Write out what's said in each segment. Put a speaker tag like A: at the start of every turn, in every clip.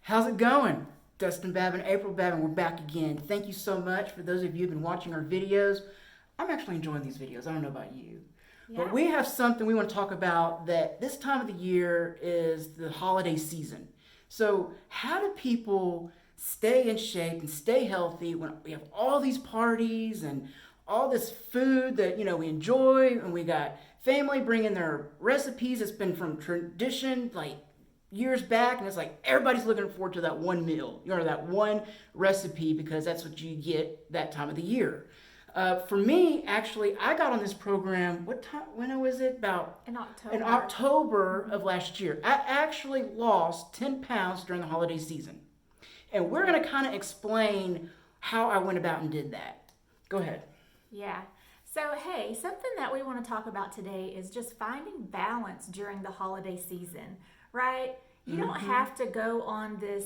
A: How's it going? Dustin Babin, April Babin, we're back again. Thank you so much for those of you who've been watching our videos. I'm actually enjoying these videos. I don't know about you.
B: Yeah.
A: But we have something we want to talk about that this time of the year is the holiday season. So, how do people stay in shape and stay healthy when we have all these parties and all this food that, we enjoy, and we got family bringing their recipes that's been from tradition, like years back, and it's like everybody's looking forward to that one meal, that one recipe, because that's what you get that time of the year. For me, actually, I got on this program. What time? When was it? About
B: In October.
A: in October of last year. I actually lost 10 pounds during the holiday season, and we're going to kind of explain how I went about and did that. Go ahead.
B: Yeah. So, hey, something that we want to talk about today is just finding balance during the holiday season, right? You don't have to go on this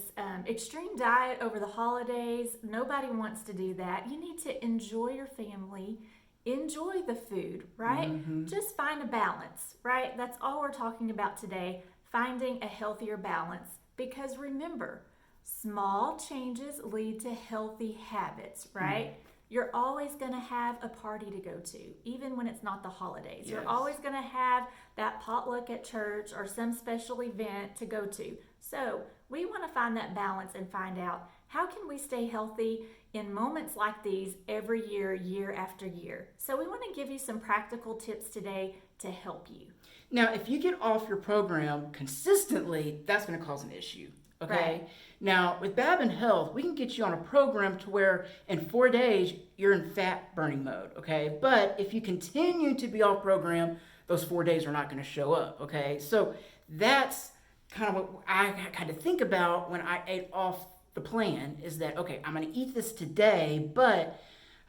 B: extreme diet over the holidays. Nobody wants to do that. You need to enjoy your family, enjoy the food, right? Just find a balance, right? That's all we're talking about today, finding a healthier balance. Because remember, small changes lead to healthy habits, right? You're always going to have a party to go to, even when it's not the holidays.
A: Yes.
B: You're always going to have that potluck at church or some special event to go to. So we want to find that balance and find out how can we stay healthy in moments like these every year, year after year. So we want to give you some practical tips today to help you.
A: Now, if you get off your program consistently, that's going to cause an issue. Okay.
B: Right.
A: Now, with Babin Health, we can get you on a program to where in 4 days you're in fat burning mode. Okay. But if you continue to be off program, those 4 days are not going to show up. Okay. So that's kind of what I kind of think about when I ate off the plan, is that, okay, I'm going to eat this today, but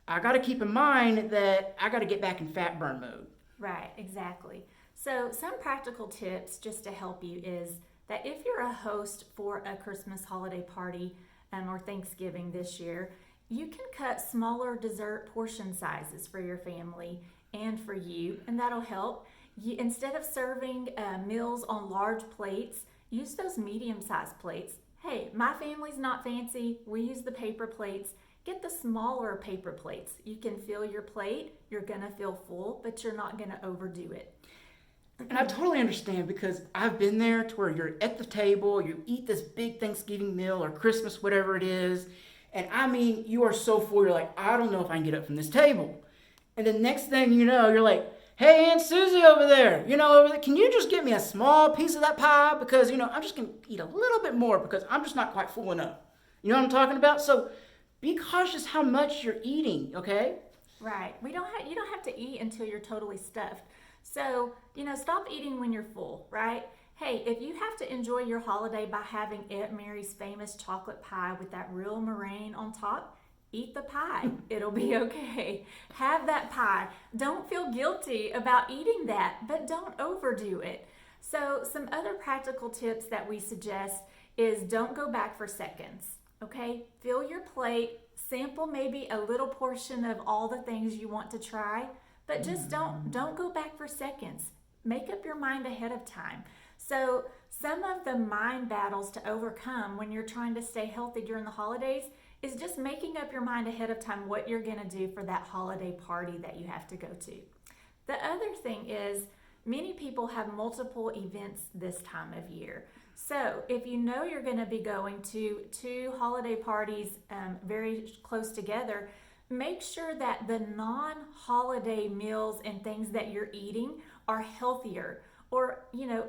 A: I got to keep in mind that I got to get back in fat burn mode.
B: Right, exactly. So some practical tips just to help you is that if you're a host for a Christmas holiday party or Thanksgiving this year, you can cut smaller dessert portion sizes for your family and for you, and that'll help. Instead of serving meals on large plates, use those medium-sized plates. Hey, my family's not fancy. We use the paper plates. Get the smaller paper plates. You can fill your plate. You're going to feel full, but you're not going to overdo it.
A: And I totally understand, because I've been there to where you're at the table, you eat this big Thanksgiving meal or Christmas, whatever it is, and I mean, you are so full, you're like, I don't know if I can get up from this table. And the next thing you know, you're like, hey, Aunt Susie over there, can you just get me a small piece of that pie? Because, I'm just going to eat a little bit more because I'm just not quite full enough. You know what I'm talking about? So be cautious how much you're eating, okay?
B: Right. You don't have to eat until you're totally stuffed. So, stop eating when you're full, right? Hey, if you have to enjoy your holiday by having Aunt Mary's famous chocolate pie with that real meringue on top, eat the pie. It'll be okay. Have that pie. Don't feel guilty about eating that, but don't overdo it. So, some other practical tips that we suggest is don't go back for seconds, okay? Fill your plate, sample maybe a little portion of all the things you want to try, but just don't go back for seconds. Make up your mind ahead of time. So some of the mind battles to overcome when you're trying to stay healthy during the holidays is just making up your mind ahead of time what you're going to do for that holiday party that you have to go to. The other thing is many people have multiple events this time of year. So if you know you're going to be going to 2 holiday parties very close together, make sure that the non-holiday meals and things that you're eating are healthier. Or,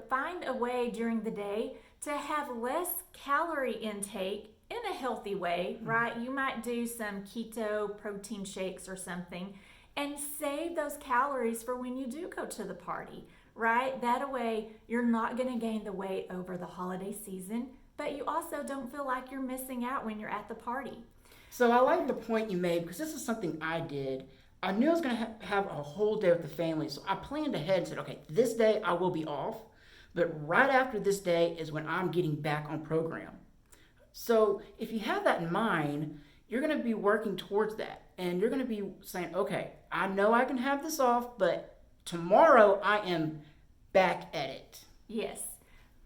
B: find a way during the day to have less calorie intake in a healthy way, right? You might do some keto protein shakes or something and save those calories for when you do go to the party, right? That way you're not going to gain the weight over the holiday season, but you also don't feel like you're missing out when you're at the party.
A: So I like the point you made, because this is something I did. I knew I was going to have a whole day with the family, so I planned ahead and said, okay, this day I will be off, but right after this day is when I'm getting back on program. So if you have that in mind, you're going to be working towards that, and you're going to be saying, okay, I know I can have this off, but tomorrow I am back at it.
B: Yes.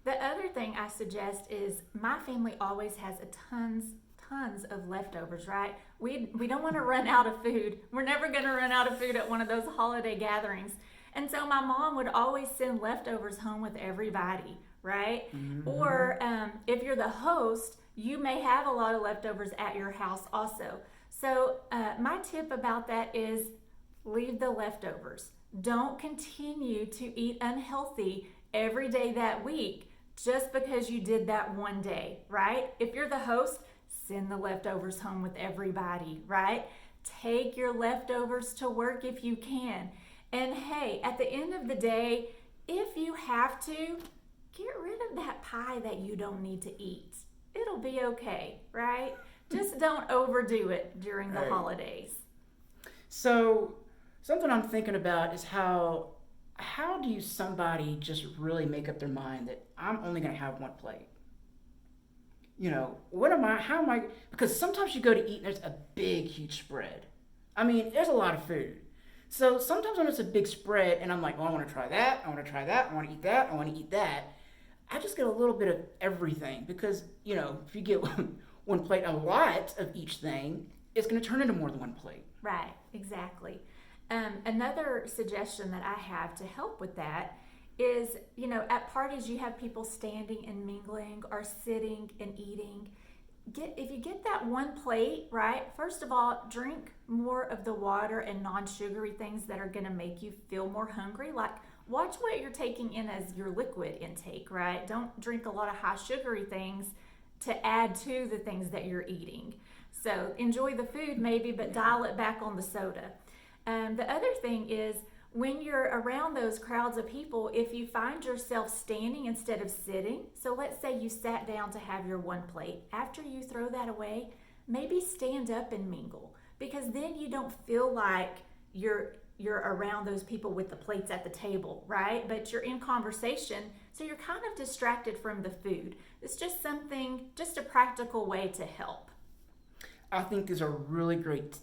B: The other thing I suggest is my family always has a tons of leftovers, right? We don't want to run out of food. We're never going to run out of food at one of those holiday gatherings. And so my mom would always send leftovers home with everybody, right? Or if you're the host, you may have a lot of leftovers at your house also. So my tip about that is leave the leftovers. Don't continue to eat unhealthy every day that week just because you did that one day, right? If you're the host, send the leftovers home with everybody, right? Take your leftovers to work if you can. And hey, at the end of the day, if you have to, get rid of that pie that you don't need to eat. It'll be okay, right? Just don't overdo it during the holidays.
A: So something I'm thinking about is how do you somebody just really make up their mind that I'm only going to have one plate? How am I, because sometimes you go to eat and there's a big, huge spread. I mean, there's a lot of food. So sometimes when it's a big spread and I'm like, oh, I want to try that, I want to try that, I want to eat that, I want to eat that, I just get a little bit of everything because, if you get one plate, a lot of each thing, it's going to turn into more than one plate.
B: Right, exactly. Another suggestion that I have to help with that is, at parties you have people standing and mingling or sitting and eating. If you get that one plate, right, first of all, drink more of the water and non-sugary things that are going to make you feel more hungry. Like, watch what you're taking in as your liquid intake, right? Don't drink a lot of high sugary things to add to the things that you're eating. So enjoy the food maybe, but dial it back on the soda. The other thing is, when you're around those crowds of people, if you find yourself standing instead of sitting, so let's say you sat down to have your one plate, after you throw that away, maybe stand up and mingle, because then you don't feel like you're around those people with the plates at the table, right? But you're in conversation, so you're kind of distracted from the food. It's just a practical way to help.
A: I think these are really great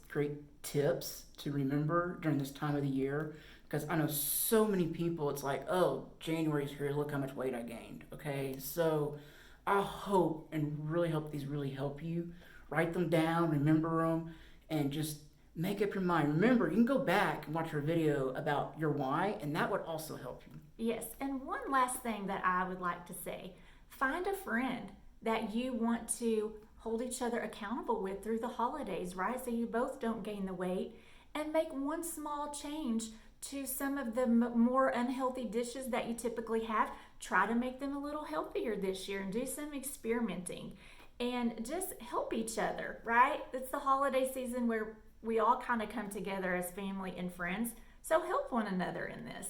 A: tips to remember during this time of the year, because I know so many people, it's like, oh, January's here, look how much weight I gained, okay? So I hope and really hope these really help you. Write them down, remember them, and just make up your mind. Remember, you can go back and watch our video about your why, and that would also help you.
B: Yes, and one last thing that I would like to say, find a friend that you want to hold each other accountable with through the holidays, right? So you both don't gain the weight, and make one small change to some of the more unhealthy dishes that you typically have. Try to make them a little healthier this year and do some experimenting and just help each other, right? It's the holiday season where we all kind of come together as family and friends. So help one another in this.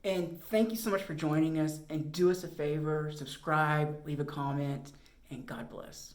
A: And thank you so much for joining us, and do us a favor, subscribe, leave a comment, and God bless.